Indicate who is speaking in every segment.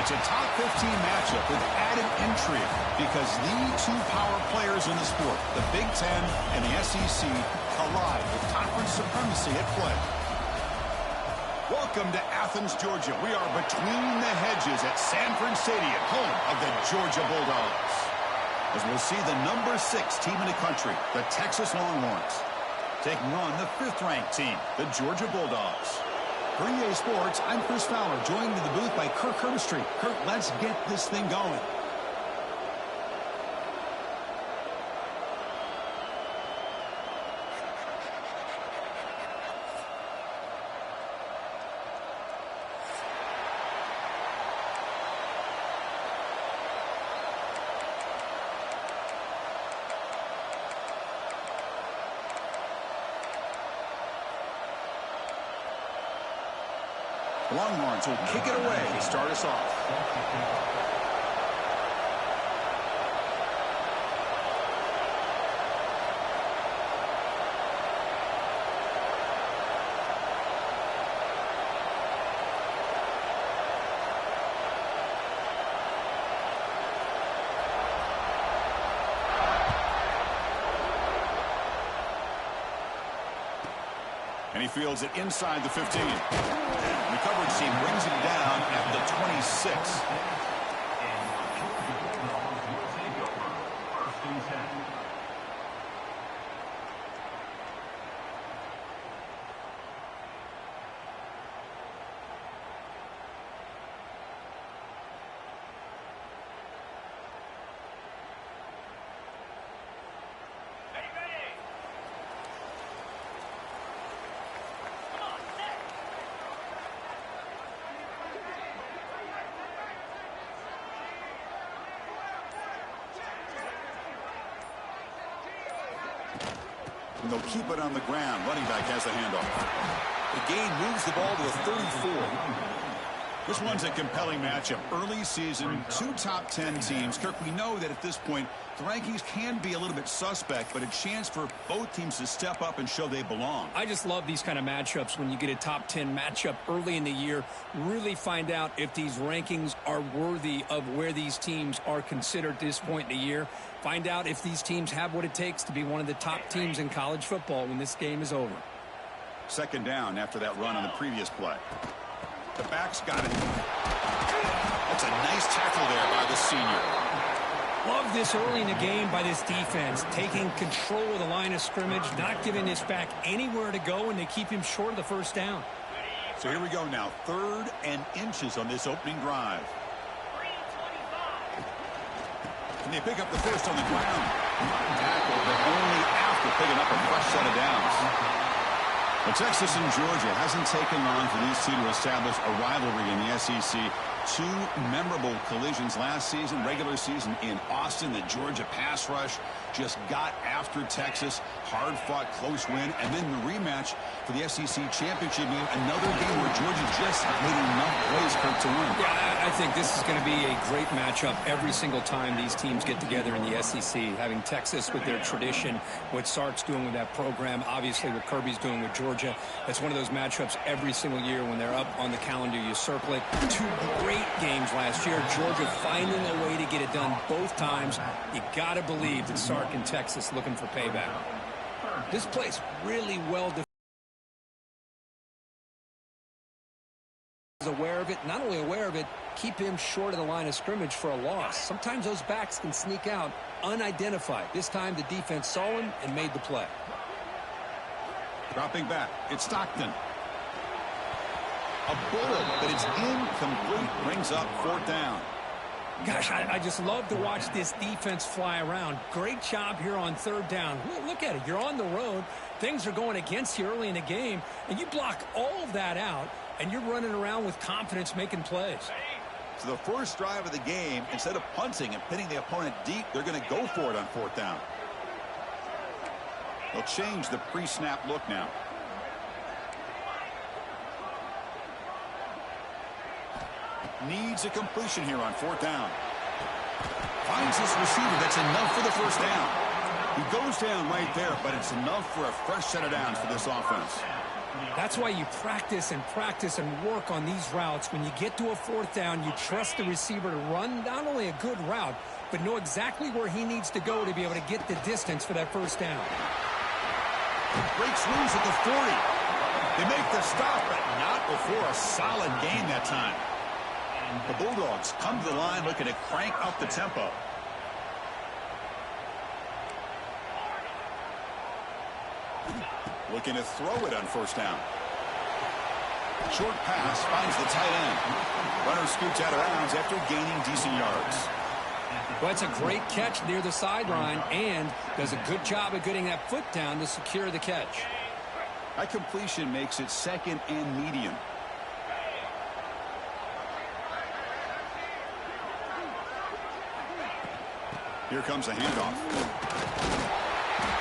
Speaker 1: It's a top 15 matchup with added intrigue because the two power players in the sport, the Big Ten and the SEC, collide with conference supremacy at play. Welcome to Athens, Georgia. We are between the hedges at Sanford Stadium, home of the Georgia Bulldogs. As we'll see the number 6 team in the country, the Texas Longhorns, taking on the 5th-ranked team, the Georgia Bulldogs. For EA Sports, I'm Chris Fowler, joined in the booth by Kirk Herbstreit. Kirk, let's get this thing going. Longhorns will kick it away to start us off. And he fields it inside the 15. The coverage team brings it down at the 26. And they'll keep it on the ground. Running back has the handoff. The gain moves the ball to a 34. This one's a compelling matchup. Early season, 2 top 10 teams. Kirk, we know that at this point, the rankings can be a little bit suspect, but a chance for both teams to step up and show they belong.
Speaker 2: I just love these kind of matchups when you get a top 10 matchup early in the year. Really find out if these rankings are worthy of where these teams are considered at this point in the year. Find out if these teams have what it takes to be one of the top teams in college football when this game is over.
Speaker 1: 2nd down after that run on the previous play. The back's got it. That's a nice tackle there by the senior.
Speaker 2: Love this early in the game by this defense, taking control of the line of scrimmage, not giving this back anywhere to go, and they keep him short of the 1st down.
Speaker 1: So here we go now, 3rd and inches on this opening drive. And they pick up the 1st on the ground. Tackle, but only after picking up a fresh set of downs. But Texas and Georgia hasn't taken long for these two to establish a rivalry in the SEC. 2 memorable collisions last season, regular season in Austin. The Georgia pass rush just got after Texas. Hard-fought, close win. And then the rematch for the SEC championship game. Another game where Georgia just made enough plays, Kirk, to win.
Speaker 2: Yeah, I think this is going to be a great matchup every single time these teams get together in the SEC. Having Texas with their tradition, what Sark's doing with that program, obviously what Kirby's doing with Georgia. It's one of those matchups every single year when they're up on the calendar. You circle it. 2 great games last year. Georgia finding a way to get it done both times. You got to believe that Sark and Texas looking for payback. This plays really well defended. Aware of it, not only aware of it, keep him short of the line of scrimmage for a loss. Sometimes those backs can sneak out unidentified. This time the defense saw him and made the play.
Speaker 1: Dropping back, it's Stockton. A bullet, but it's incomplete. Brings up 4th down.
Speaker 2: Gosh, I just love to watch this defense fly around. Great job here on 3rd down. Look at it. You're on the road. Things are going against you early in the game, and you block all of that out, and you're running around with confidence making plays.
Speaker 1: So the first drive of the game, instead of punting and pinning the opponent deep, they're going to go for it on 4th down. They'll change the pre-snap look now. Needs a completion here on 4th down. Finds his receiver. That's enough for the 1st down. He goes down right there, but it's enough for a fresh set of downs for this offense.
Speaker 2: That's why you practice and work on these routes. When you get to a fourth down, you trust the receiver to run not only a good route, but know exactly where he needs to go to be able to get the distance for that first down.
Speaker 1: Breaks loose at the 40. They make the stop, but not before a solid gain that time. The Bulldogs come to the line looking to crank up the tempo. Looking to throw it on first down. Short pass finds the tight end. Runner scoots out of bounds after gaining decent yards.
Speaker 2: Well, it's a great catch near the sideline and does a good job of getting that foot down to secure the catch.
Speaker 1: That completion makes it second and medium. Here comes a handoff.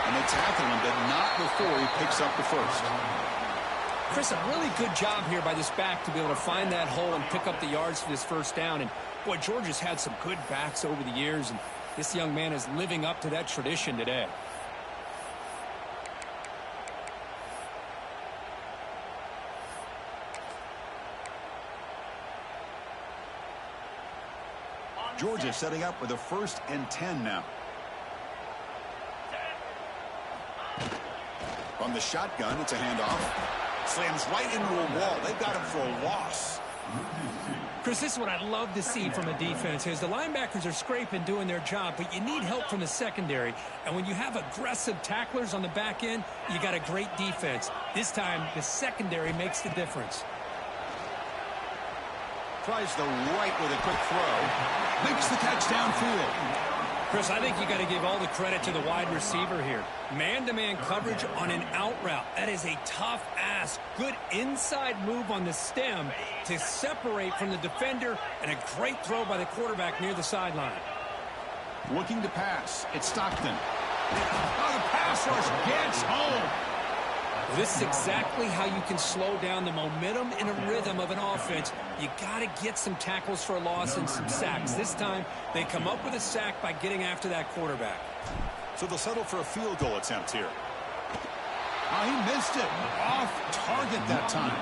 Speaker 1: And they tackle him, but not before he picks up the first.
Speaker 2: Chris, a really good job here by this back to be able to find that hole and pick up the yards for this first down. And, boy, Georgia's had some good backs over the years, and this young man is living up to that tradition today.
Speaker 1: Georgia setting up with a 1st and 10 now. From the shotgun, it's a handoff. Slams right into a wall. They've got him for a loss.
Speaker 2: Chris, this is what I love to see from a defense is the linebackers are scraping, doing their job, but you need help from the secondary. And when you have aggressive tacklers on the back end, you got a great defense. This time, the secondary makes the difference.
Speaker 1: Tries the right with a quick throw. Makes the catch downfield.
Speaker 2: Chris, I think you got to give all the credit to the wide receiver here. Man-to-man coverage on an out route. That is a tough ask. Good inside move on the stem to separate from the defender, and a great throw by the quarterback near the sideline.
Speaker 1: Looking to pass. It's Stockton. Oh, the pass rush gets home.
Speaker 2: Well, this is exactly how you can slow down the momentum and a rhythm of an offense. You got to get some tackles for a loss and some sacks. This time, they come up with a sack by getting after that quarterback.
Speaker 1: So they'll settle for a field goal attempt here. Oh, he missed it. Off target that time.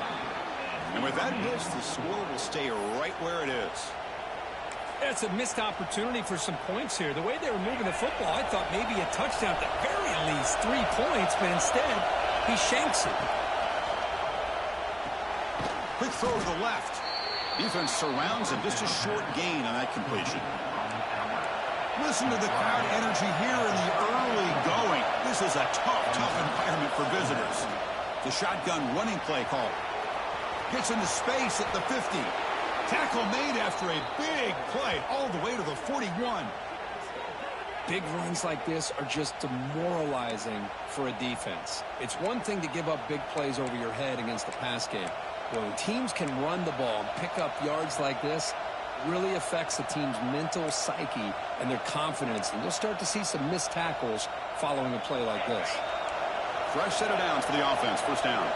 Speaker 1: And with that miss, the score will stay right where it is.
Speaker 2: It's a missed opportunity for some points here. The way they were moving the football, I thought maybe a touchdown at the very least, 3 points, but instead, he shanks it.
Speaker 1: Quick throw to the left. Defense surrounds him. Just a short gain on that completion. Listen to the crowd energy here in the early going. This is a tough environment for visitors. The shotgun running play call. Gets into space at the 50. Tackle made after a big play all the way to the 41.
Speaker 2: Big runs like this are just demoralizing for a defense. It's one thing to give up big plays over your head against the pass game. But when teams can run the ball and pick up yards like this, it really affects the team's mental psyche and their confidence. And you'll start to see some missed tackles following a play like this.
Speaker 1: Fresh set of downs for the offense. First down.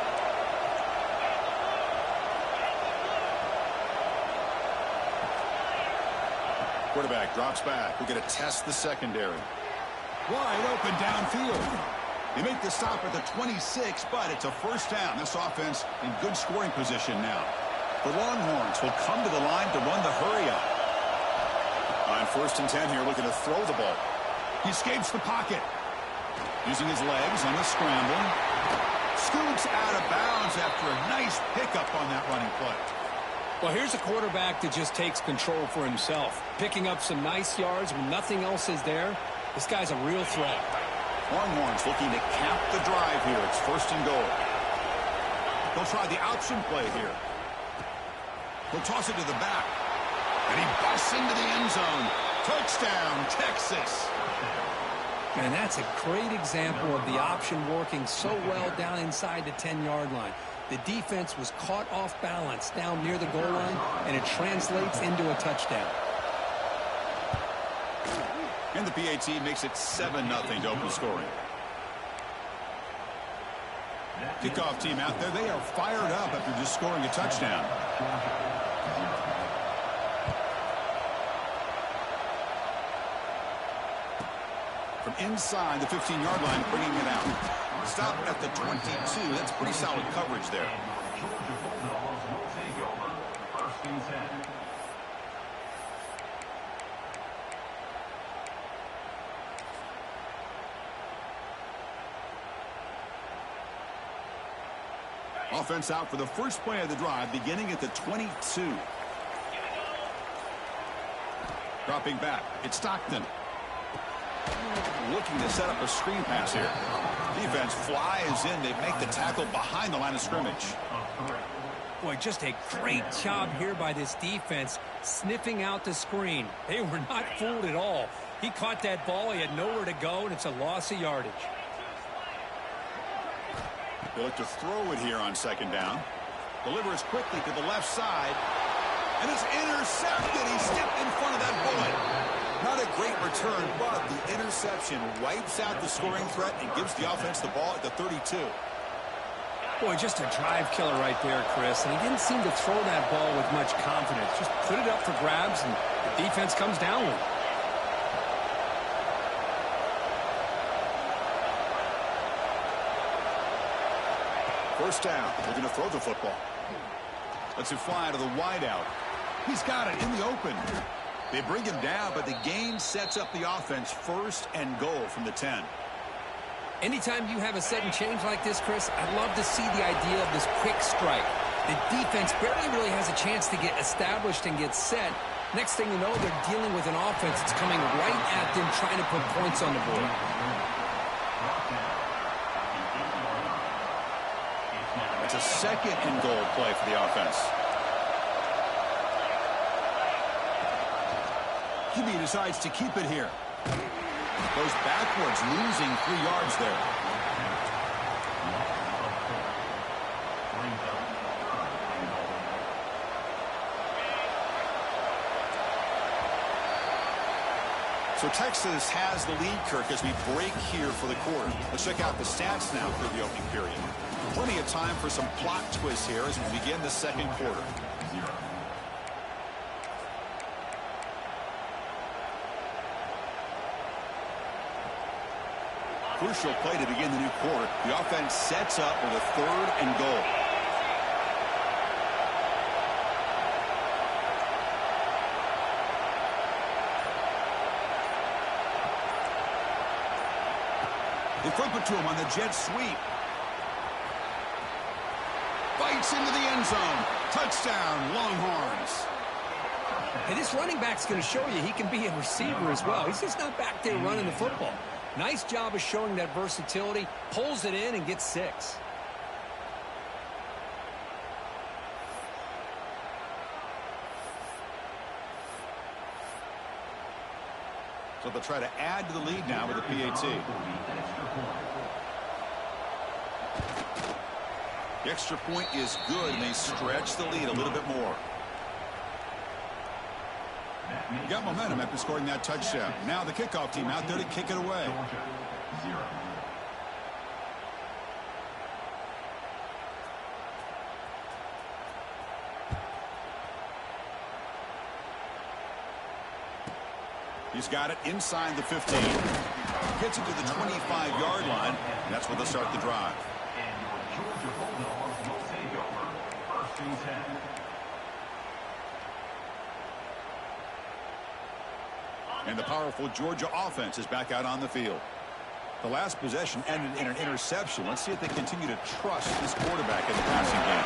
Speaker 1: Quarterback drops back. We're going to test the secondary. Wide open downfield. They make the stop at the 26, but it's a first down. This offense in good scoring position now. The Longhorns will come to the line to run the hurry-up. On 1st and 10 here, looking to throw the ball. He escapes the pocket. Using his legs on the scramble. Scoots out of bounds after a nice pickup on that running play.
Speaker 2: Well, here's a quarterback that just takes control for himself. Picking up some nice yards when nothing else is there. This guy's a real threat.
Speaker 1: Longhorns looking to cap the drive here. It's 1st and goal. They'll try the option play here. He'll toss it to the back. And he busts into the end zone. Touchdown, Texas.
Speaker 2: And that's a great example of the option working so well down inside the 10-yard line. The defense was caught off balance down near the goal line, and it translates into a touchdown.
Speaker 1: And the PAT makes it 7-0 to open scoring. Kickoff team out there, they are fired up after just scoring a touchdown. From inside the 15-yard line, bringing it out. Stop at the 22. That's pretty solid coverage there. Offense out for the first play of the drive, beginning at the 22. Dropping back, it's Stockton. Looking to set up a screen pass here. Defense flies in. They make the tackle behind the line of scrimmage.
Speaker 2: Boy, just a great job here by this defense, sniffing out the screen. They were not fooled at all. He caught that ball. He had nowhere to go, and it's a loss of yardage.
Speaker 1: They look to throw it here on second down. Delivers quickly to the left side. And it's intercepted. He stepped in front of that bullet. Not a great return, but the interception wipes out the scoring threat and gives the offense the ball at the 32.
Speaker 2: Boy, just a drive killer right there, Chris. And he didn't seem to throw that ball with much confidence. Just put it up for grabs, and the defense comes down with it.
Speaker 1: First down. They're going to throw the football. Lets it fly to the wideout. He's got it in the open. They bring him down, but the gain sets up the offense first and goal from the 10.
Speaker 2: Anytime you have a sudden change like this, Chris, I'd love to see the idea of this quick strike. The defense barely really has a chance to get established and get set. Next thing you know, they're dealing with an offense that's coming right at them, trying to put points on the board.
Speaker 1: It's a second and goal play for the offense. QB decides to keep it here. Goes backwards, losing 3 yards there. So Texas has the lead, Kirk, as we break here for the quarter. Let's check out the stats now for the opening period. Plenty of time for some plot twists here as we begin the second quarter. Crucial play to begin the new quarter. The offense sets up with a third and goal. They flip it to him on the jet sweep. Bites into the end zone. Touchdown, Longhorns.
Speaker 2: Hey, this running back's going to show you he can be a receiver as well. He's just not back there running the football. Nice job of showing that versatility. Pulls it in and gets 6.
Speaker 1: So they'll try to add to the lead now with the PAT. The extra point is good, and they stretch the lead a little bit more. Got momentum after scoring that touchdown. Now the kickoff team out there to kick it away. He's got it inside the 15. Gets it to the 25-yard line. That's where they'll start the drive. And the powerful Georgia offense is back out on the field. The last possession ended in an interception. Let's see if they continue to trust this quarterback in the passing game.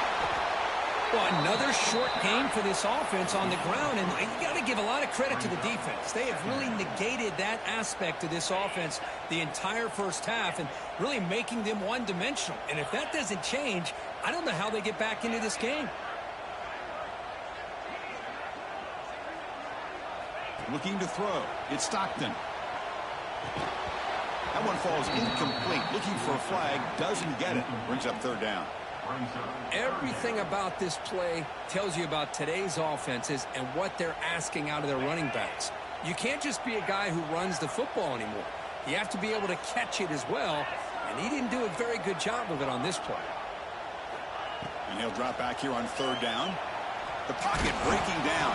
Speaker 2: Well, another short game for this offense on the ground, and you got to give a lot of credit to the defense. They have really negated that aspect of this offense the entire first half and really making them one-dimensional. And if that doesn't change, I don't know how they get back into this game.
Speaker 1: Looking to throw. It's Stockton. That one falls incomplete. Looking for a flag. Doesn't get it. Brings up third down.
Speaker 2: Everything about this play tells you about today's offenses and what they're asking out of their running backs. You can't just be a guy who runs the football anymore. You have to be able to catch it as well, and he didn't do a very good job of it on this play.
Speaker 1: And he'll drop back here on third down. The pocket breaking down.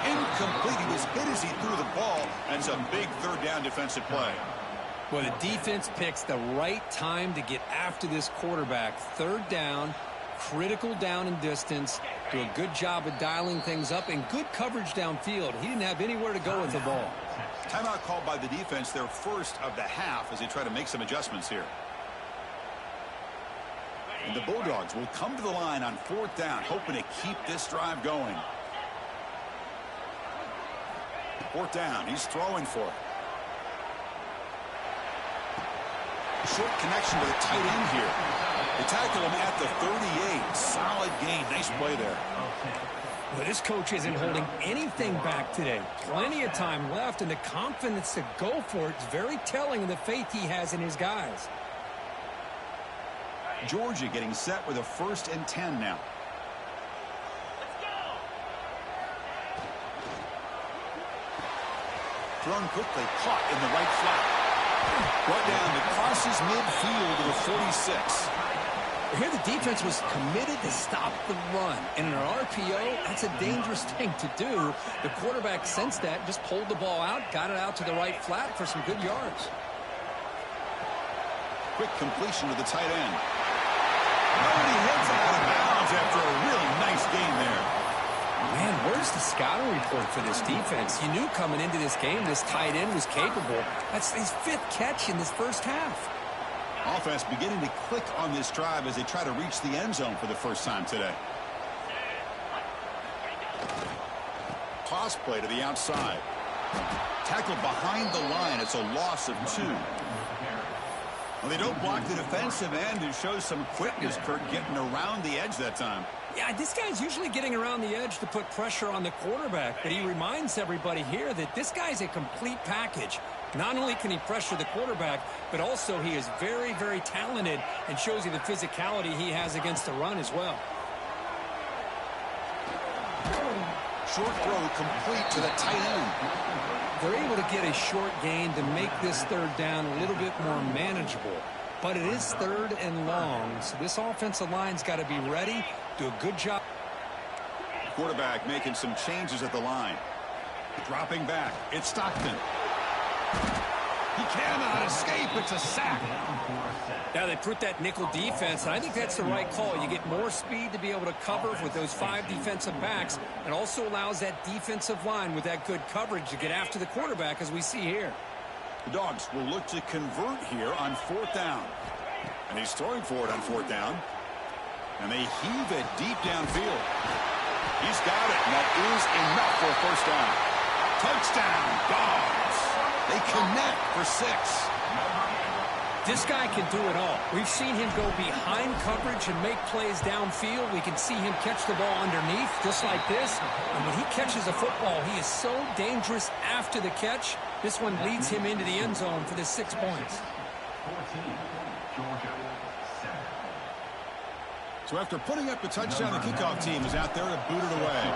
Speaker 1: Incomplete. He was hit as he threw the ball, and it's a big third down defensive play.
Speaker 2: Well, the defense picks the right time to get after this quarterback. Third down, critical down and distance. Do a good job of dialing things up and good coverage downfield. He didn't have anywhere to go with the ball.
Speaker 1: Timeout called by the defense, their first of the half, as they try to make some adjustments here. And the Bulldogs will come to the line on fourth down, hoping to keep this drive going. Fourth down, he's throwing for it. Short connection to the tight end here. They tackle him at the 38. Solid gain. Nice play there.
Speaker 2: Well, this coach isn't holding anything back today. Plenty of time left, and the confidence to go for it is very telling of the faith he has in his guys.
Speaker 1: Georgia getting set with a 1st and 10 now. Thrown quickly, caught in the right flat. Brought down that crosses midfield to the 46.
Speaker 2: Here the defense was committed to stop the run. And in an RPO, that's a dangerous thing to do. The quarterback sensed that, just pulled the ball out, got it out to the right flat for some good yards.
Speaker 1: Quick completion to the tight end. Nobody hits out of bounds after a really nice game there.
Speaker 2: Man, where's the scouting report for this defense? You knew coming into this game this tight end was capable. That's his 5th catch in this first half.
Speaker 1: Offense beginning to click on this drive as they try to reach the end zone for the first time today. Toss play to the outside. Tackled behind the line. It's a loss of 2. Well, they don't block the defensive end, who shows some quickness, Kurt, getting around the edge that time.
Speaker 2: Yeah, this guy's usually getting around the edge to put pressure on the quarterback, but he reminds everybody here that this guy's a complete package. Not only can he pressure the quarterback, but also he is very, very talented and shows you the physicality he has against the run as well.
Speaker 1: Short throw complete to the tight end.
Speaker 2: They're able to get a short gain to make this third down a little bit more manageable. But it is 3rd and long, so this offensive line's got to be ready, do a good job.
Speaker 1: Quarterback making some changes at the line. Dropping back. It's Stockton. He cannot escape. It's a sack.
Speaker 2: Now they put that nickel defense, and I think that's the right call. You get more speed to be able to cover with those 5 defensive backs, and also allows that defensive line with that good coverage to get after the quarterback, as we see here.
Speaker 1: The Dogs will look to convert here on 4th down. And he's throwing for it on 4th down. And they heave it deep downfield. He's got it, and that is enough for a 1st down. Touchdown, Dogs. They connect for 6.
Speaker 2: This guy can do it all. We've seen him go behind coverage and make plays downfield. We can see him catch the ball underneath, just like this. And when he catches a football, he is so dangerous after the catch. This one leads him into the end zone for the 6 points.
Speaker 1: So after putting up a touchdown, the kickoff team is out there to boot it away.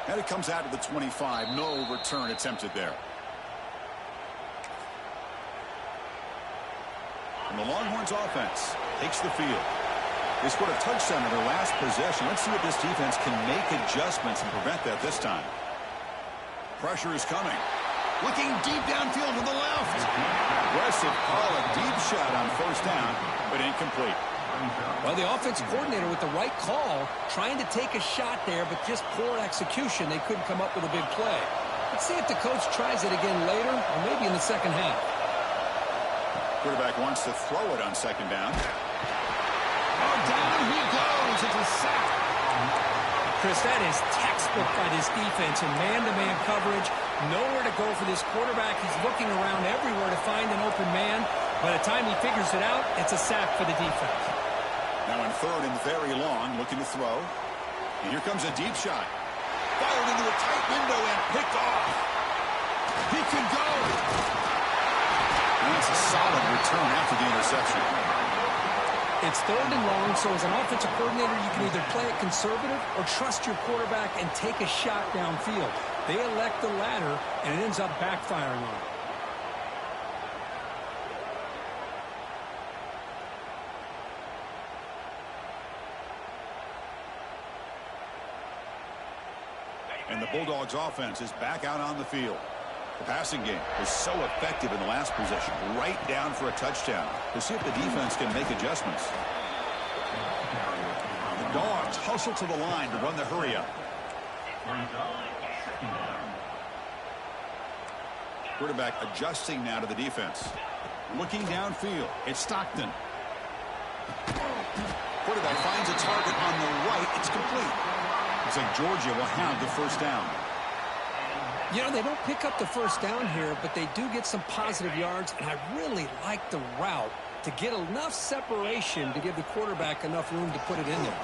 Speaker 1: And it comes out to the 25. No return attempted there. And the Longhorns offense takes the field. They scored a touchdown in their last possession. Let's see if this defense can make adjustments and prevent that this time. Pressure is coming. Looking deep downfield to the left. Aggressive call, a deep shot on 1st down, but incomplete.
Speaker 2: Well, the offensive coordinator with the right call, trying to take a shot there, but just poor execution. They couldn't come up with a big play. Let's see if the coach tries it again later, or maybe in the second half.
Speaker 1: Quarterback wants to throw it on 2nd down. Oh, down he goes. It's a sack.
Speaker 2: Chris, that is textbook by this defense in man-to-man coverage. Nowhere to go for this quarterback. He's looking around everywhere to find an open man. By the time he figures it out, it's a sack for the defense.
Speaker 1: Now in 3rd and very long, looking to throw. And here comes a deep shot. Fired into a tight window and picked off. He can go. And that's a solid return after the interception.
Speaker 2: It's 3rd and long, so as an offensive coordinator, you can either play it conservative or trust your quarterback and take a shot downfield. They elect the latter, and it ends up backfiring on them.
Speaker 1: And the Bulldogs offense is back out on the field. The passing game was so effective in the last possession, right down for a touchdown. To see if the defense can make adjustments. The Dogs hustle to the line to run the hurry up. Quarterback adjusting now to the defense. Looking downfield, it's Stockton. Quarterback finds a target on the right. It's complete. Looks like Georgia will have the first down.
Speaker 2: You know, they don't pick up the first down here, but they do get some positive yards, and I really like the route to get enough separation to give the quarterback enough room to put it in there.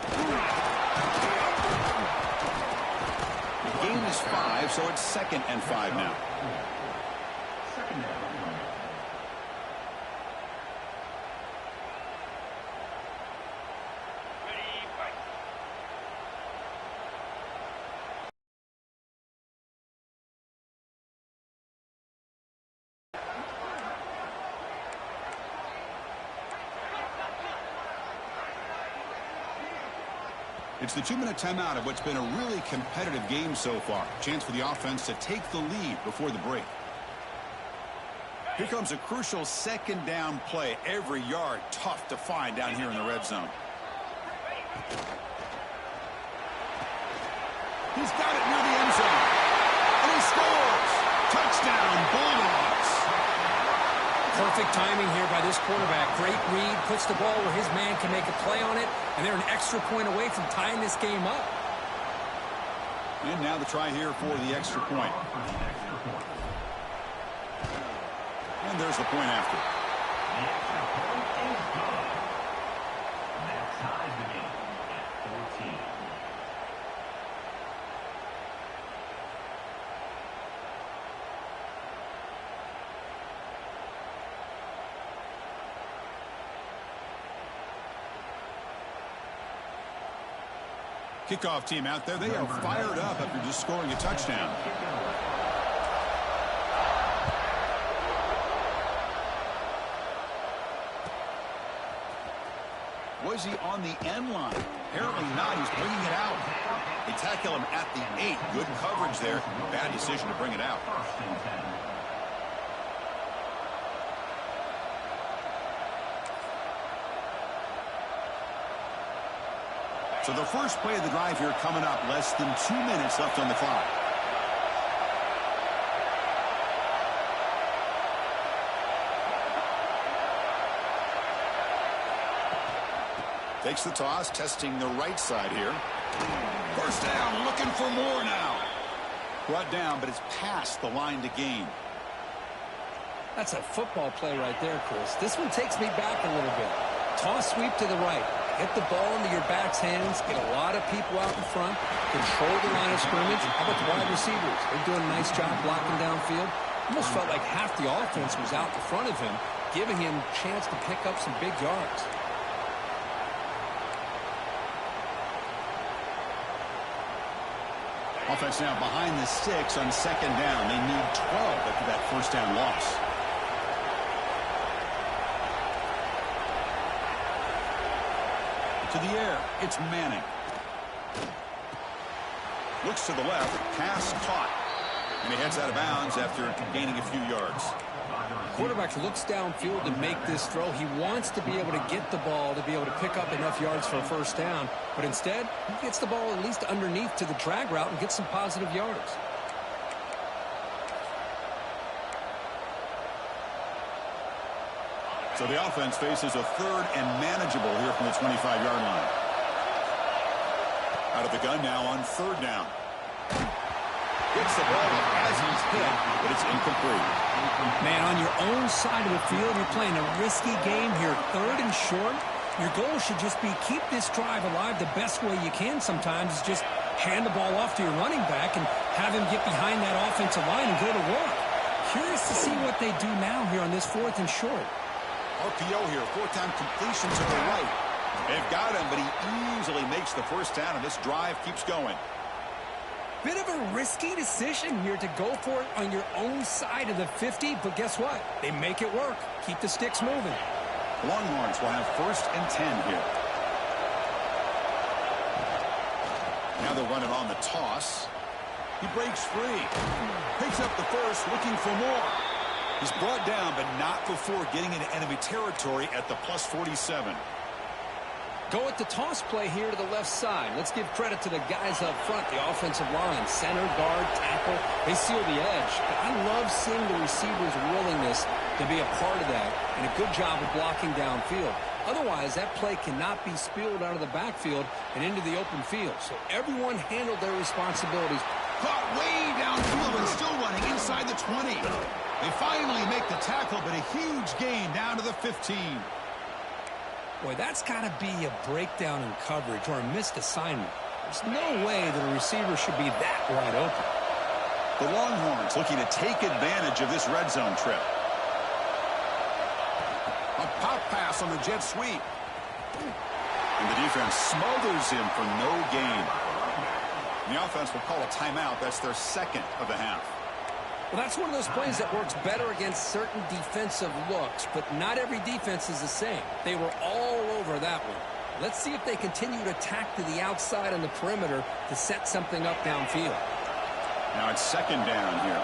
Speaker 1: The gain is 5, so it's 2nd and 5 now. It's the 2-minute timeout of what's been a really competitive game so far. Chance for the offense to take the lead before the break. Here comes a crucial 2nd down play. Every yard tough to find down here in the red zone. He's got it near the end zone. And he scores! Touchdown, Bulldogs!
Speaker 2: Perfect timing here by this quarterback. Great read, puts the ball where his man can make a play on it, and they're an extra point away from tying this game up.
Speaker 1: And now the try here for the extra point. And there's the point after.
Speaker 3: That ties the game at 14.
Speaker 1: Kickoff team out there. They are fired up after just scoring a touchdown. Was he on the end line? Apparently not. He's bringing it out. They tackle him at the 8. Good coverage there. Bad decision to bring it out. So the first play of the drive here coming up. Less than 2 minutes left on the clock. Takes the toss, testing the right side here. First down, looking for more now. Brought down, but it's past the line to gain.
Speaker 2: That's a football play right there, Chris. This one takes me back a little bit. Toss sweep to the right. Get the ball into your back's hands. Get a lot of people out in front. Control the line of scrimmage. How about the wide receivers? They're doing a nice job blocking downfield. Almost felt like half the offense was out in front of him, giving him a chance to pick up some big yards.
Speaker 1: Offense now behind the 6 on 2nd down. They need 12 after that first down loss. To the air, it's Manning. Looks to the left, pass caught. And he heads out of bounds after gaining a few yards.
Speaker 2: Quarterback looks downfield to make this throw. He wants to be able to get the ball to be able to pick up enough yards for a first down. But instead, he gets the ball at least underneath to the drag route and gets some positive yards.
Speaker 1: So the offense faces a 3rd and manageable here from the 25-yard line. Out of the gun now on 3rd down. Gets the ball up as he's hit, but it's incomplete.
Speaker 2: Man, on your own side of the field, you're playing a risky game here. 3rd and short. Your goal should just be keep this drive alive the best way you can sometimes is just hand the ball off to your running back and have him get behind that offensive line and go to work. Curious to see what they do now here on this 4th and short.
Speaker 1: RPO here, 4th-time completion to the right. They've got him, but he easily makes the first down, and this drive keeps going.
Speaker 2: Bit of a risky decision here to go for it on your own side of the 50, but guess what? They make it work. Keep the sticks moving.
Speaker 1: Longhorns will have 1st and 10 here. Now they'll run it on the toss. He breaks free. Picks up the first, looking for more. He's brought down, but not before getting into enemy territory at the plus 47.
Speaker 2: Go with the toss play here to the left side. Let's give credit to the guys up front, the offensive line, center, guard, tackle. They seal the edge. I love seeing the receivers' willingness to be a part of that and a good job of blocking downfield. Otherwise, that play cannot be spilled out of the backfield and into the open field. So everyone handled their responsibilities.
Speaker 1: Caught way downfield and still running inside the 20. They finally make the tackle, but a huge gain down to the 15.
Speaker 2: Boy, that's got to be a breakdown in coverage or a missed assignment. There's no way that a receiver should be that wide open.
Speaker 1: The Longhorns looking to take advantage of this red zone trip. A pop pass on the jet sweep. And the defense smothers him for no gain. And the offense will call a timeout. That's their second of the half.
Speaker 2: Well, that's one of those plays that works better against certain defensive looks, but not every defense is the same. They were all over that one. Let's see if they continue to attack to the outside on the perimeter to set something up downfield.
Speaker 1: Now it's second down here.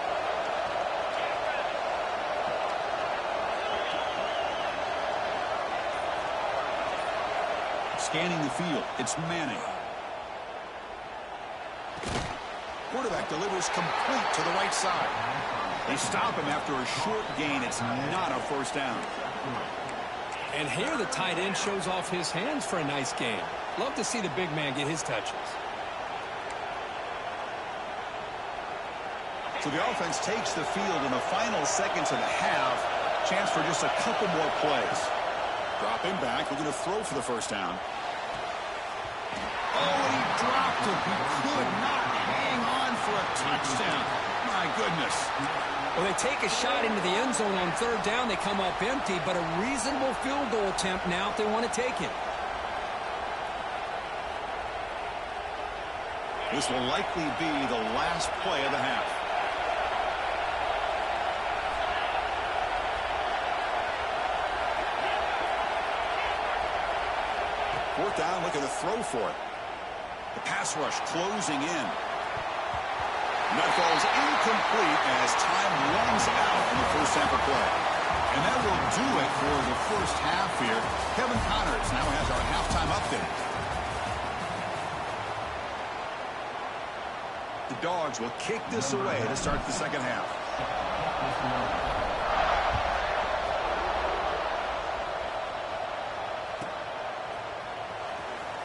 Speaker 1: Scanning the field. It's Manning. Quarterback delivers complete to the right side. They stop him after a short gain. It's not a first down.
Speaker 2: And here the tight end shows off his hands for a nice game. Love to see the big man get his touches.
Speaker 1: So the offense takes the field in the final seconds of the half. Chance for just a couple more plays. Dropping back. We're going to throw for the first down. Oh, he dropped him. He could not hang on for a touchdown. My goodness.
Speaker 2: Well, they take a shot into the end zone on third down. They come up empty, but a reasonable field goal attempt now if they want to take it.
Speaker 1: This will likely be the last play of the half. Fourth down, looking to throw for it. The pass rush closing in. And that falls incomplete as time runs out in the first half of play. And that will do it for the first half here. Kevin Connors now has our halftime update. The Dogs will kick this away to start the second half.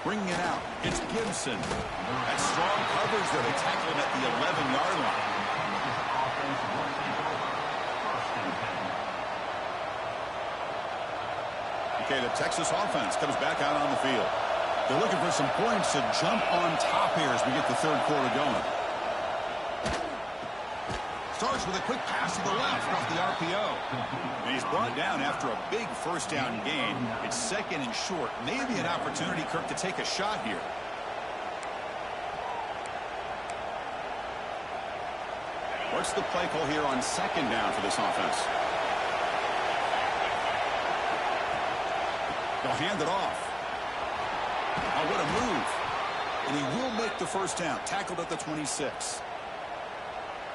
Speaker 1: Bringing it out. It's Gibson. That strong coverage there. They tackle him at the 11-yard line. Okay, the Texas offense comes back out on the field. They're looking for some points to jump on top here as we get the third quarter going. Starts with a quick pass to the left off the RPO. And he's brought down after a big first down gain. It's second and short. Maybe an opportunity, Kirk, to take a shot here. What's the play call here on second down for this offense? They'll hand it off. Oh, what a move. And he will make the first down. Tackled at the 26.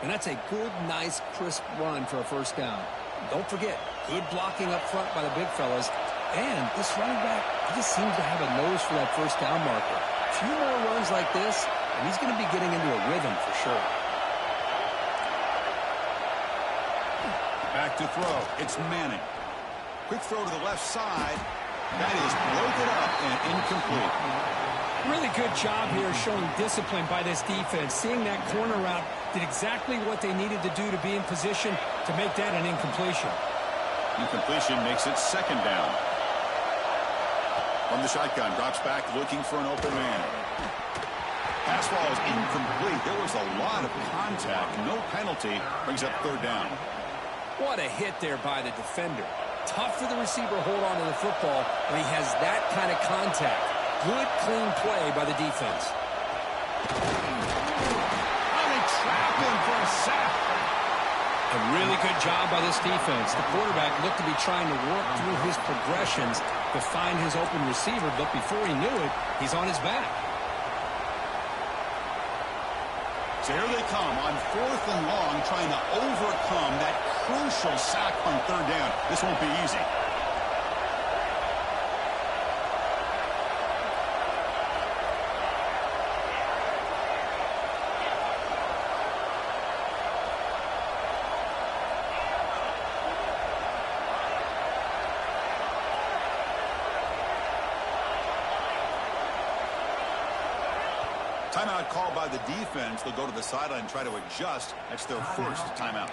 Speaker 2: And that's a good, nice, crisp run for a first down. Don't forget, good blocking up front by the big fellas. And this running back, he just seems to have a nose for that first down marker. A few more runs like this, and he's going to be getting into a rhythm for sure.
Speaker 1: Back to throw. It's Manning. Quick throw to the left side. That is broken up and incomplete.
Speaker 2: Really good job here showing discipline by this defense. Seeing that corner route did exactly what they needed to do to be in position to make that an incompletion.
Speaker 1: Incompletion makes it second down. From the shotgun, drops back looking for an open man. Pass ball is incomplete. There was a lot of contact. No penalty. Brings up third down.
Speaker 2: What a hit there by the defender. Tough for the receiver to hold on to the football when he has that kind of contact. Good, clean play by the defense.
Speaker 1: Oh, they trap him for a sack.
Speaker 2: A really good job by this defense. The quarterback looked to be trying to work through his progressions to find his open receiver, but before he knew it, he's on his back.
Speaker 1: So here they come on 4th and long, trying to overcome that crucial sack on 3rd down. This won't be easy. Timeout called by the defense. They'll go to the sideline and try to adjust. That's their first timeout.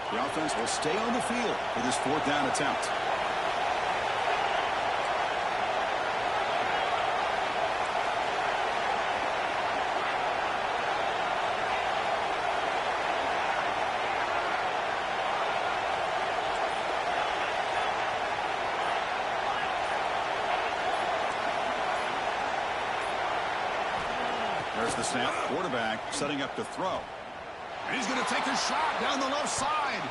Speaker 1: The offense will stay on the field for this 4th down attempt. There's the snap. Quarterback setting up to throw. And he's going to take a shot down the left side.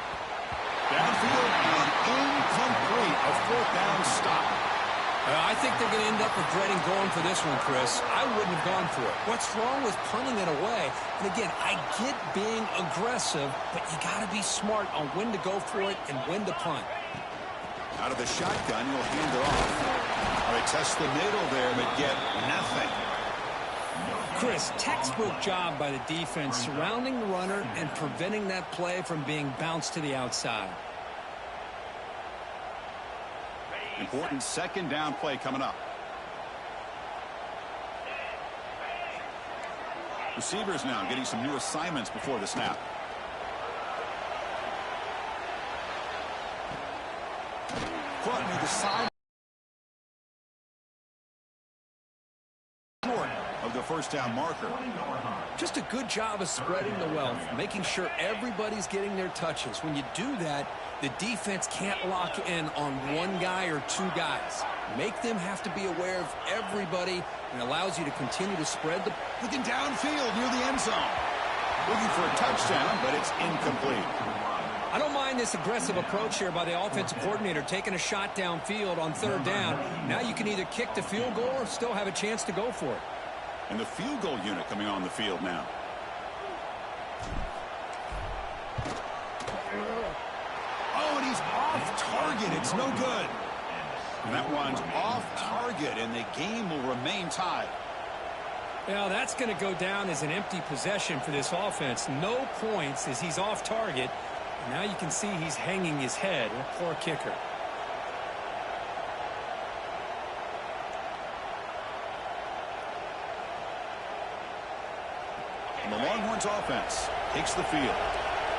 Speaker 1: Downfield and incomplete. A 4th down stop.
Speaker 2: I think they're going to end up regretting going for this one, Chris. I wouldn't have gone for it. What's wrong with punting it away? And again, I get being aggressive, but you got to be smart on when to go for it and when to punt.
Speaker 1: Out of the shotgun, he'll hand it off. All right, test the middle there, but get nothing.
Speaker 2: Chris, textbook job by the defense surrounding the runner and preventing that play from being bounced to the outside.
Speaker 1: Important 2nd down play coming up. Receivers now getting some new assignments before the snap. Caught near the side of the 1st down marker.
Speaker 2: Just a good job of spreading the wealth, making sure everybody's getting their touches. When you do that, the defense can't lock in on one guy or 2 guys. Make them have to be aware of everybody, and allows you to continue to spread the...
Speaker 1: Looking downfield near the end zone. Looking for a touchdown, but it's incomplete.
Speaker 2: I don't mind this aggressive approach here by the offensive coordinator, taking a shot downfield on 3rd down. Now you can either kick the field goal or still have a chance to go for it.
Speaker 1: And the field goal unit coming on the field now. Oh, and he's off target. It's no good. And that one's off target, and the game will remain tied.
Speaker 2: Well, that's going to go down as an empty possession for this offense. No points as he's off target. And now you can see he's hanging his head. A poor kicker.
Speaker 1: And the Longhorns offense takes the field.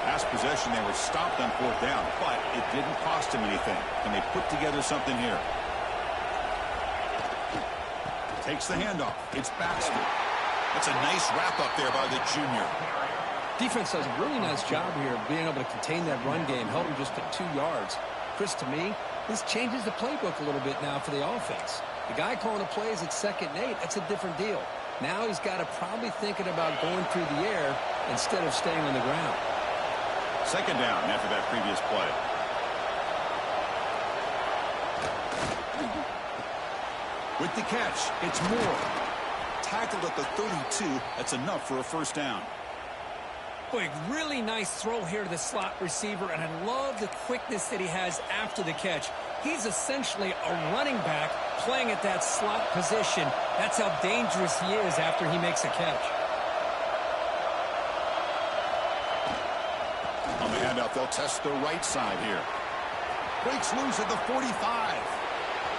Speaker 1: Last possession, they were stopped on 4th down, but it didn't cost them anything. And they put together something here. Takes the handoff. It's Baxter. That's a nice wrap-up there by the junior.
Speaker 2: Defense does a really nice job here of being able to contain that run game, held him just at 2 yards. Chris, to me, this changes the playbook a little bit now for the offense. The guy calling the plays at 2nd and 8, that's a different deal. Now he's got to probably thinking about going through the air instead of staying on the ground.
Speaker 1: 2nd down after that previous play. With the catch, it's Moore. Tackled at the 32. That's enough for a 1st down.
Speaker 2: Boy, really nice throw here to the slot receiver, and I love the quickness that he has after the catch. He's essentially a running back playing at that slot position. That's how dangerous he is after he makes a catch.
Speaker 1: On the handout, they'll test the right side here. Breaks loose at the 45.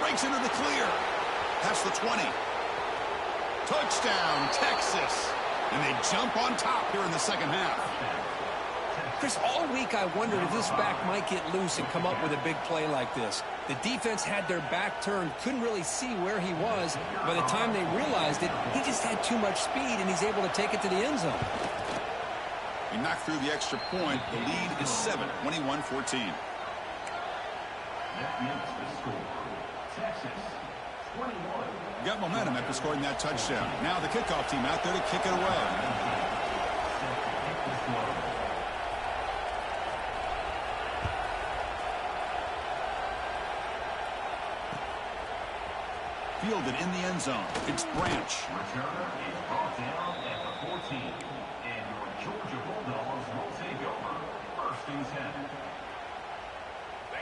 Speaker 1: Breaks into the clear. Past the 20. Touchdown, Texas. And they jump on top here in the 2nd half.
Speaker 2: Chris, all week I wondered if this back might get loose and come up with a big play like this. The defense had their back turned, couldn't really see where he was. By the time they realized it, he just had too much speed, and he's able to take it to the end zone.
Speaker 1: He knocked through the extra point. The lead is 7, 21-14.
Speaker 3: That makes the score. Texas 21.
Speaker 1: Got momentum after scoring that touchdown. Now the kickoff team out there to kick it away. fielded in the end zone. It's Branch.
Speaker 3: Returner is brought down at the 14. And your Georgia Bulldogs will take over. First and 10.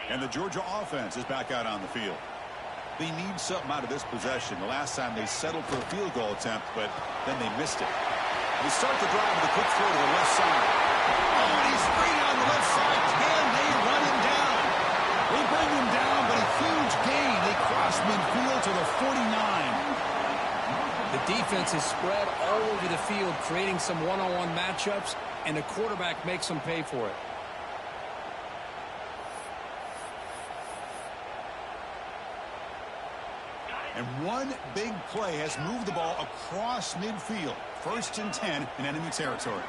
Speaker 1: And the Georgia offense is back out on the field. They need something out of this possession. The last time they settled for a field goal attempt, but then they missed it. They start the drive with a quick throw to the left side. Oh, and he's free on the left side. Can they run him down? They bring him down, but a huge gain. They cross midfield to the 49.
Speaker 2: The defense is spread all over the field, creating some one-on-one matchups, and the quarterback makes them pay for it.
Speaker 1: And one big play has moved the ball across midfield. First and 10 in enemy territory.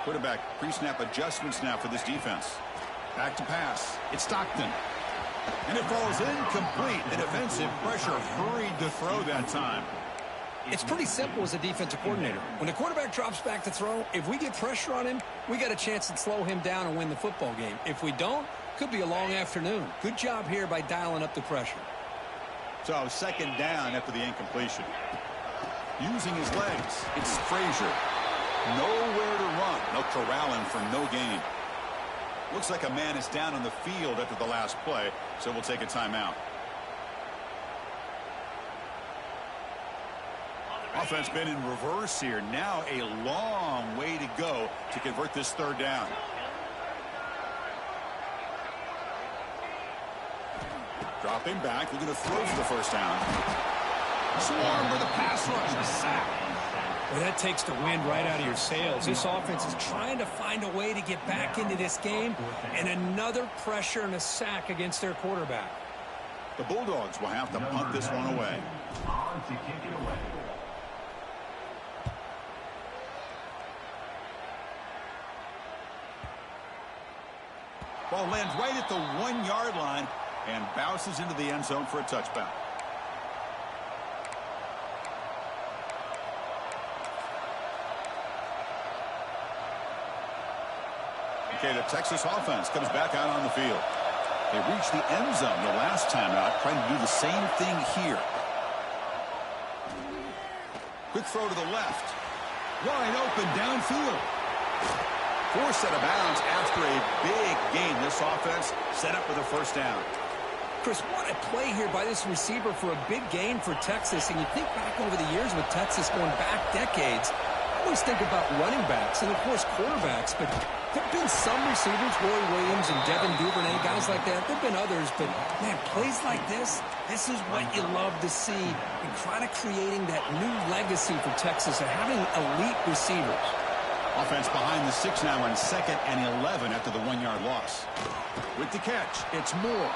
Speaker 1: Quarterback pre-snap adjustments now for this defense. Back to pass. It's Stockton. And it falls incomplete. The defensive pressure hurried to throw that time.
Speaker 2: It's pretty simple as a defensive coordinator. When the quarterback drops back to throw, if we get pressure on him, we got a chance to slow him down and win the football game. If we don't, could be a long afternoon. Good job here by dialing up the pressure.
Speaker 1: So second down after the incompletion. Using his legs, it's Frazier. Nowhere to run. They'll corral him for no gain. Looks like a man is down on the field after the last play, so we'll take a timeout. Offense been in reverse here. Now a long way to go to convert this third down. Dropping back, looking to throw for the first down. Swarm with a pass rush, a sack.
Speaker 2: Well, that takes the wind right out of your sails. This offense is trying to find a way to get back into this game, and another pressure and a sack against their quarterback.
Speaker 1: The Bulldogs will have to punt this one away.
Speaker 3: On to kick it away.
Speaker 1: Ball lands right at the 1 yard line and bounces into the end zone for a touchback. Okay, the Texas offense comes back out on the field. They reached the end zone the last time out, trying to do the same thing here. Quick throw to the left. Wide open downfield. Forced out of bounds after a big gain. This offense set up with a first down.
Speaker 2: Chris, what a play here by this receiver for a big gain for Texas. And you think back over the years with Texas going back decades, I always think about running backs and, of course, quarterbacks. But there have been some receivers, Roy Williams and Devin Duvernay, guys like that. There have been others. But, man, plays like this is what you love to see. And kind of creating that new legacy for Texas of having elite receivers.
Speaker 1: Offense behind the 6 now on 2nd and 11 after the 1 yard loss. With the catch, it's Moore.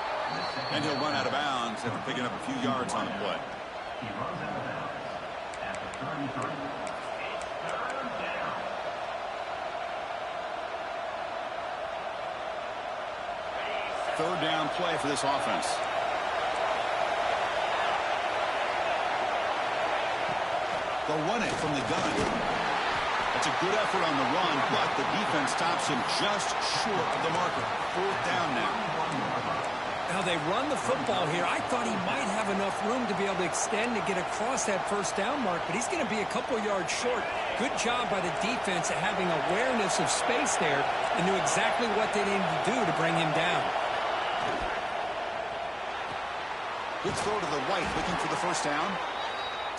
Speaker 1: And he'll run out of bounds after picking up a few yards on the play.
Speaker 3: He runs out of bounds at the 33. It's third down.
Speaker 1: Third down play for this offense. They'll run it from the gun. That's a good effort on the run, but the defense stops him just short of the marker. Fourth down now.
Speaker 2: Now they run the football here. I thought he might have enough room to be able to extend to get across that first down mark, but he's going to be a couple yards short. Good job by the defense at having awareness of space there and knew exactly what they needed to do to bring him down.
Speaker 1: Good throw to the right, looking for the first down.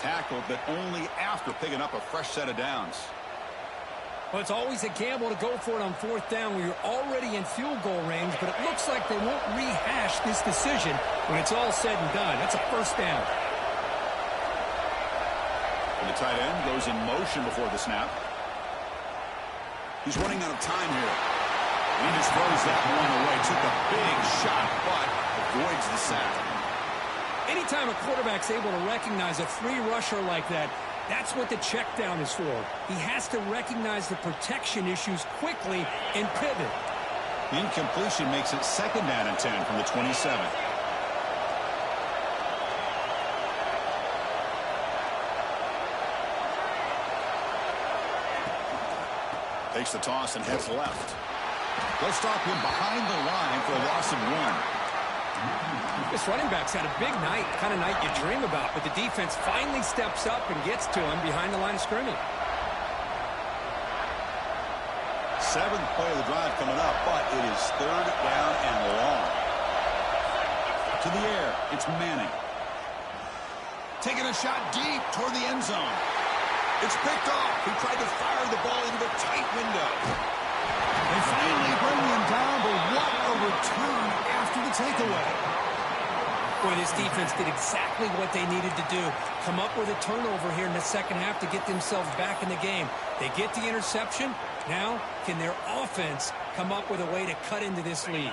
Speaker 1: Tackled, but only after picking up a fresh set of downs.
Speaker 2: Well, it's always a gamble to go for it on fourth down when you're already in field goal range, but it looks like they won't rehash this decision when it's all said and done. That's a first down.
Speaker 1: And the tight end goes in motion before the snap. He's running out of time here. He just throws that one away. Took a big shot, but avoids the sack.
Speaker 2: Anytime a quarterback's able to recognize a free rusher like that, that's what the check down is for. He has to recognize the protection issues quickly and pivot.
Speaker 1: The incompletion makes it 2nd down and 10 from the 27. Takes the toss and heads left. They'll stop him behind the line for a loss of 1.
Speaker 2: This running back's had a big night, kind of night you dream about, but the defense finally steps up and gets to him behind the line of scrimmage.
Speaker 1: Seventh play of the drive coming up, but it is third down and long. To the air, it's Manning. Taking a shot deep toward the end zone. It's picked off. He tried to fire the ball into a tight window. They finally bring him down, but what a return after the takeaway.
Speaker 2: Boy, this defense did exactly what they needed to do. Come up with a turnover here in the second half to get themselves back in the game. They get the interception. Now, can their offense come up with a way to cut into this lead?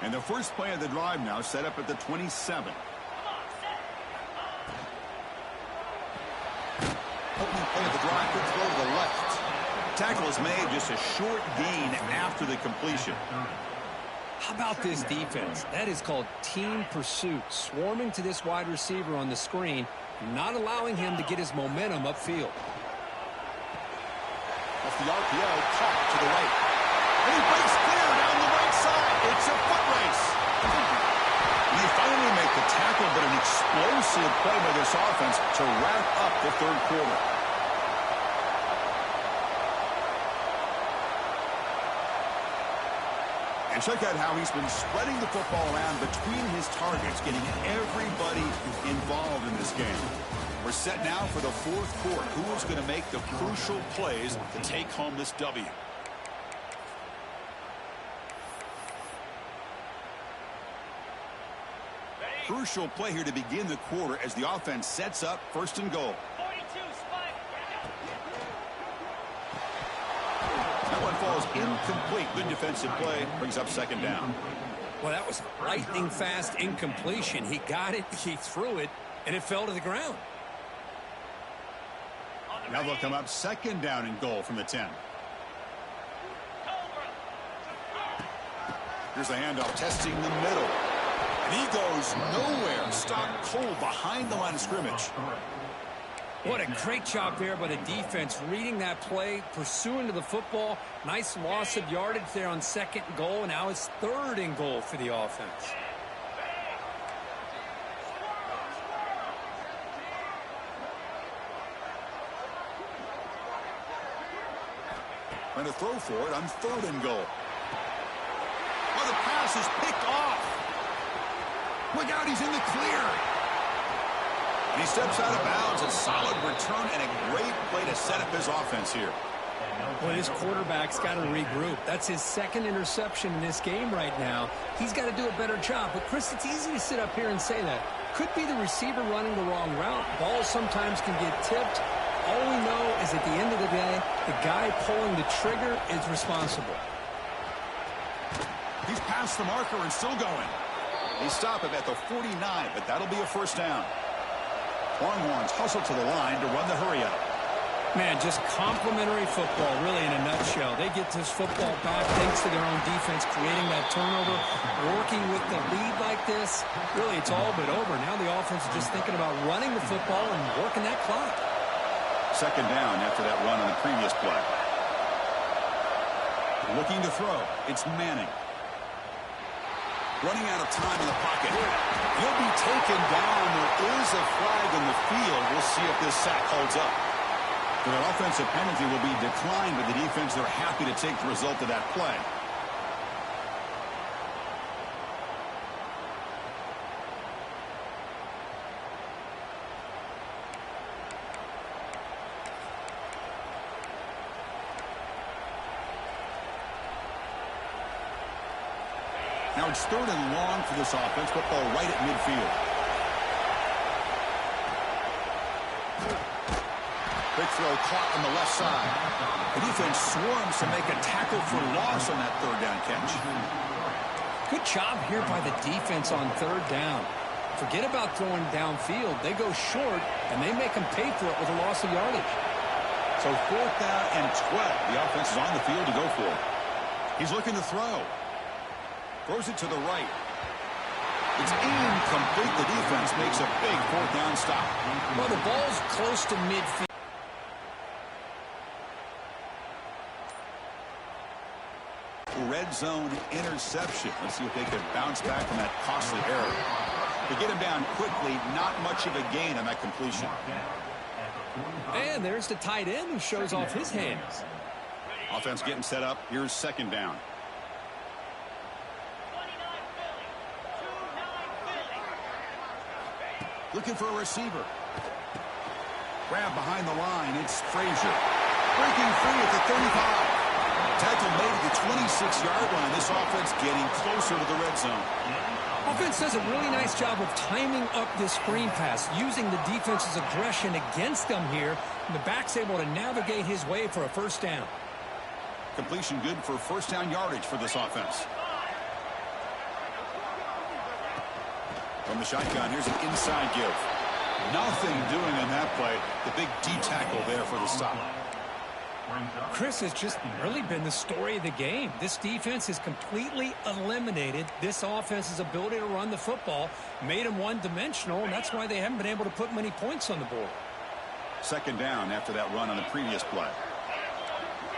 Speaker 1: And the first play of the drive now set up at the 27. Opening play of the drive, quick throw to the left. Tackle is made, just a short gain after the completion.
Speaker 2: How about this defense? That is called team pursuit. Swarming to this wide receiver on the screen, not allowing him to get his momentum upfield.
Speaker 1: Off the RPO, caught to the right. And he breaks clear down the right side. It's a foot race. And they finally make the tackle, but an explosive play by this offense to wrap up the third quarter. And check out how he's been spreading the football around between his targets, getting everybody involved in this game. We're set now for the fourth quarter. Who is going to make the crucial plays to take home this W? Crucial play here to begin the quarter as the offense sets up first and goal. That one falls incomplete. Good defensive play. Brings up second down.
Speaker 2: Well, that was lightning fast incompletion. He got it, he threw it, and it fell to the ground.
Speaker 1: Now they'll come up second down and goal from the 10. Here's the handoff, testing the middle. And he goes nowhere. Stopped cold behind the line of scrimmage.
Speaker 2: What a great job there by the defense, reading that play, pursuing to the football. Nice loss of yardage there on second and goal, and now it's third and goal for the offense.
Speaker 1: Trying to throw for it on third and goal. Oh, the pass is picked off. Look out, he's in the clear. And he steps out of bounds. A solid return and a great play to set up his offense here.
Speaker 2: Well, his quarterback's got to regroup. That's his second interception in this game right now. He's got to do a better job. But, Chris, it's easy to sit up here and say that. Could be the receiver running the wrong route. Balls sometimes can get tipped. All we know is at the end of the day, the guy pulling the trigger is responsible.
Speaker 1: He's past the marker and still going. They stop him at the 49, but that'll be a first down. Longhorns hustle to the line to run the hurry-up.
Speaker 2: Man, just complimentary football, really, in a nutshell. They get this football back thanks to their own defense, creating that turnover, working with the lead like this. Really, it's all but over. Now the offense is just thinking about running the football and working that clock.
Speaker 1: Second down after that run on the previous play. Looking to throw. It's Manning. Running out of time in the pocket. He'll be taken down. There is a flag in the field. We'll see if this sack holds up. So that offensive penalty will be declined, but the defense, they're happy to take the result of that play. Now it's third and long for this offense. Football right at midfield. Big throw caught on the left side. The defense swarms to make a tackle for loss on that third down catch.
Speaker 2: Good job here by the defense on third down. Forget about throwing downfield. They go short, and they make them pay for it with a loss of yardage.
Speaker 1: So fourth down and 12. The offense is on the field to go for it. He's looking to throw. Throws it to the right. It's incomplete. The defense makes a big fourth down stop.
Speaker 2: Well, the ball's close to midfield.
Speaker 1: Red red zone interception. Let's see if they can bounce back from that costly error. To get him down quickly, not much of a gain on that completion.
Speaker 2: And there's the tight end who shows off his hands.
Speaker 1: Offense getting set up. Here's second down. Looking for a receiver. Grab behind the line. It's Frazier. Breaking free at the 35. Tackle made at the 26-yard line. This offense getting closer to the red zone.
Speaker 2: Offense does a really nice job of timing up this screen pass, using the defense's aggression against them here. And the back's able to navigate his way for a first down.
Speaker 1: Completion good for first down yardage for this offense. From the shotgun, here's an inside give. Nothing doing on that play. The big D tackle there for the stop.
Speaker 2: Chris, has just really been the story of the game. This defense has completely eliminated this offense's ability to run the football, made them one-dimensional, and that's why they haven't been able to put many points on the board.
Speaker 1: Second down after that run on the previous play.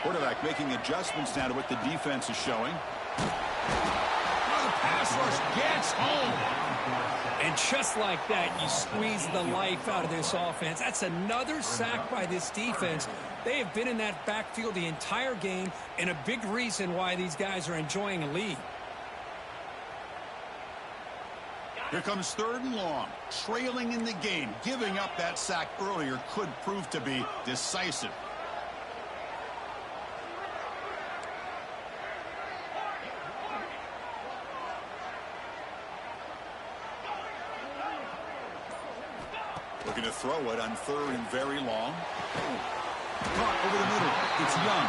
Speaker 1: Quarterback making adjustments now to what the defense is showing. The pass rush gets home.
Speaker 2: And just like that, you squeeze the life out of this offense. That's another sack by this defense. They have been in that backfield the entire game, and a big reason why these guys are enjoying a lead.
Speaker 1: Here comes third and long. Trailing in the game. Giving up that sack earlier could prove to be decisive. Looking to throw it on third and very long. Caught over the middle. It's Young.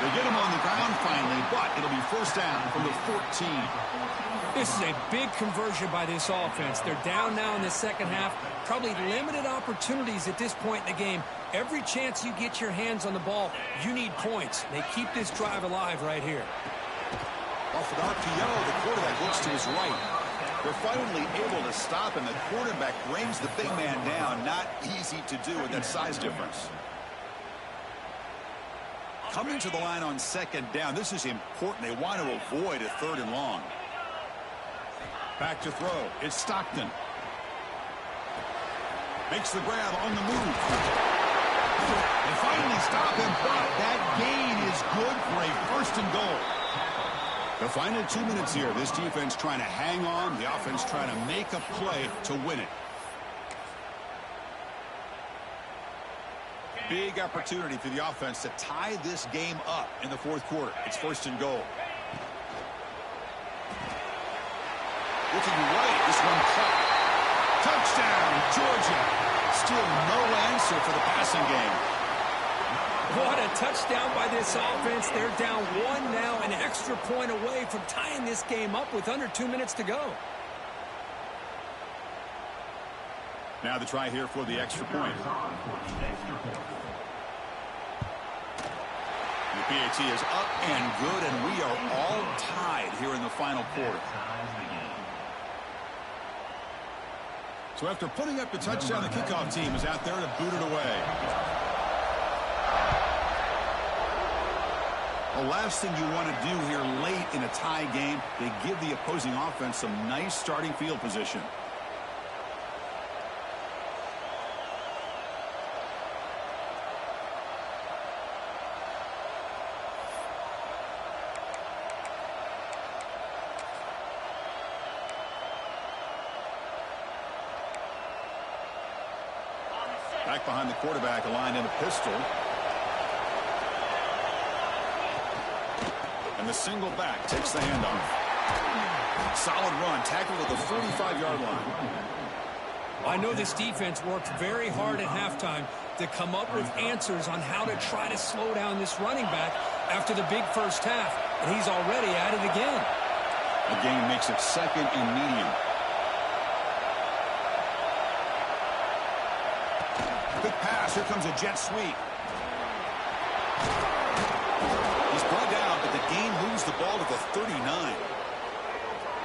Speaker 1: They get him on the ground finally, but it'll be first down from the 14.
Speaker 2: This is a big conversion by this offense. They're down now in the second half. Probably limited opportunities at this point in the game. Every chance you get your hands on the ball, you need points. They keep this drive alive right here.
Speaker 1: Off an RPO, the quarterback looks to his right. They're finally able to stop him. The quarterback brings the big man down. Not easy to do with that size difference. Coming to the line on second down. This is important. They want to avoid a third and long. Back to throw. It's Stockton. Makes the grab on the move. They finally stop him, but that gain is good for a first and goal. The final 2 minutes here. This defense trying to hang on. The offense trying to make a play to win it. Big opportunity for the offense to tie this game up in the fourth quarter. It's first and goal. Looking right. This one caught. Touchdown, Georgia. Still no answer for the passing game.
Speaker 2: What a touchdown by this offense. They're down one now, an extra point away from tying this game up with under 2 minutes to go.
Speaker 1: Now the try here for the extra point. The PAT is up and good, and we are all tied here in the final quarter. So after putting up the touchdown, the kickoff team is out there to boot it away. The last thing you want to do here late in a tie game, they give the opposing offense some nice starting field position. Back behind the quarterback, aligned in a pistol. And the single back takes the handoff. Solid run, tackled at the 45-yard line.
Speaker 2: I know this defense worked very hard at halftime to come up with answers on how to try to slow down this running back after the big first half. And he's already at it again.
Speaker 1: The game makes it second and medium. Quick pass. Here comes a jet sweep. He's brought down, but the game moves the ball to the 39.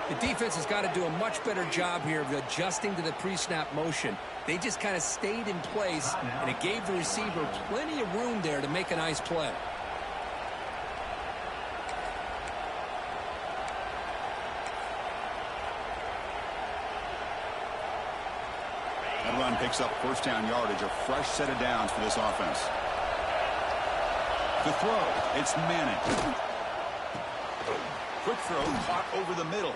Speaker 2: The defense has got to do a much better job here of adjusting to the pre-snap motion. They just kind of stayed in place, and it gave the receiver plenty of room there to make a nice play.
Speaker 1: and picks up first down yardage, a fresh set of downs for this offense. To throw, it's Manning. Quick throw caught over the middle.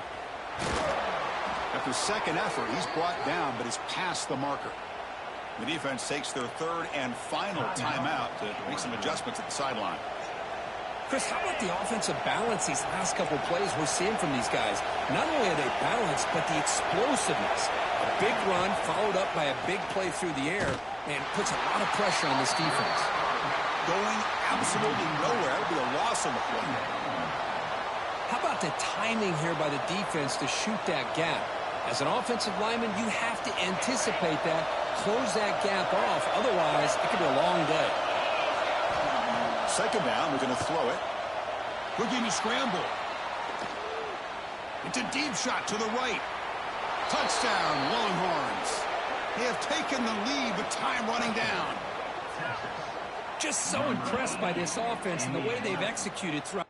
Speaker 1: After second effort, he's brought down, but is past the marker. The defense takes their third and final timeout to make some adjustments at the sideline.
Speaker 2: Chris, how about the offensive balance these last couple plays we're seeing from these guys? Not only are they balanced, but the explosiveness. A big run followed up by a big play through the air and puts a lot of pressure on this defense.
Speaker 1: Going absolutely nowhere. That would be a loss on the play.
Speaker 2: How about the timing here by the defense to shoot that gap? As an offensive lineman, you have to anticipate that, close that gap off. Otherwise, it could be a long day.
Speaker 1: Second down, we're going to throw it. Looking to scramble. It's a deep shot to the right. Touchdown, Longhorns. They have taken the lead with time running down.
Speaker 2: Just so impressed by this offense and the way they've executed throughout.